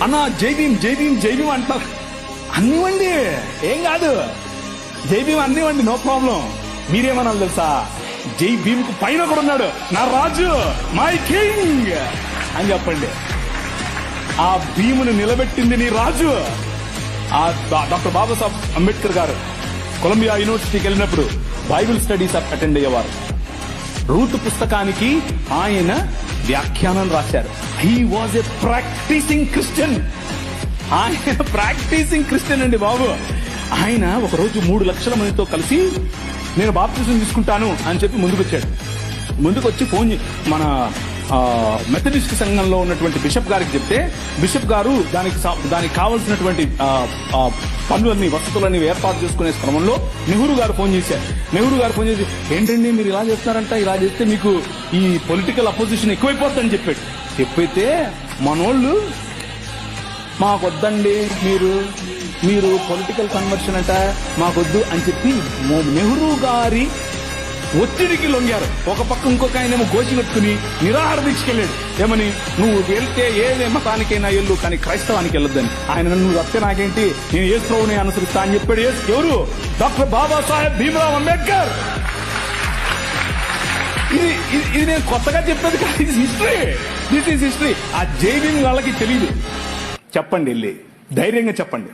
అన్న జై భీమ్ జై భీమ్ జై భీమ్ అంటారు. అన్నివ్వండి, ఏం కాదు, జై భీమ్ అన్నివ్వండి, నో ప్రాబ్లం. మీరేమన్నా తెలుసా, జై భీమ్ కు పైన కూడా ఉన్నాడు నా రాజు, మై కింగ్ అని చెప్పండి. ఆ భీమును నిలబెట్టింది నీ రాజు. ఆ డాక్టర్ బాబాసాహెబ్ అంబేద్కర్ గారు కొలంబియా యూనివర్సిటీకి వెళ్ళినప్పుడు బైబిల్ స్టడీస్ అటెండ్ అయ్యేవారు. రూతు పుస్తకానికి ఆయన వ్యాఖ్యానం రాశారు. He was a practising Christian. ఆయన ప్రాక్టీసింగ్ క్రిస్టియన్ అండి బాబు. ఆయన ఒకరోజు 3 లక్షల మందితో కలిసి నేను బాప్తిజం తీసుకుంటాను అని చెప్పి ముందుకు వచ్చి ఫోన్ మన మెథడిస్ట్ సంఘంలో ఉన్నటువంటి బిషప్ గారికి చెప్తే, బిషప్ గారు దానికి కావాల్సినటువంటి పనులన్నీ వసతులన్నీ ఏర్పాటు చేసుకునే క్రమంలో నెహ్రూ గారు ఫోన్ చేశారు. నెహ్రూ గారు ఫోన్ చేసి, ఏంటండి మీరు ఇలా చేస్తున్నారంట, ఇలా చేస్తే మీకు ఈ పొలిటికల్ అపోజిషన్ ఎక్కువైపోతుందని చెప్పాడు. చెప్పైతే మనోళ్ళు మాకొద్దండి, మీరు పొలిటికల్ కన్వర్షన్ అంట మాకొద్దు అని చెప్పి నెహ్రూ గారి ఒత్తిడికి లొంగారు. ఒక పక్క ఇంకొక ఆయనేమో గోచి కట్టుకుని నిరాహార దీక్షకెళ్ళాడు. ఏమని, నువ్వు వెళ్తే ఏ మతానికైనా వెళ్ళు కానీ క్రైస్తవానికి వెళ్ళొద్దని. ఆయన నువ్వు వస్తే నాకేంటి, నేను యేసు ప్రభువుని అనుసరిస్తా అని చెప్పాడు. ఎవరు? డాక్టర్ బాబాసాహెబ్ భీమ్రావ్ అంబేద్కర్. ఇది నేను కొత్తగా చెప్పేది కాదు, ఇది హిస్టరీ. This is history. ఆ జై భీమ్ వాళ్ళకి తెలియదు. చెప్పండి, వెళ్ళి ధైర్యంగా చెప్పండి.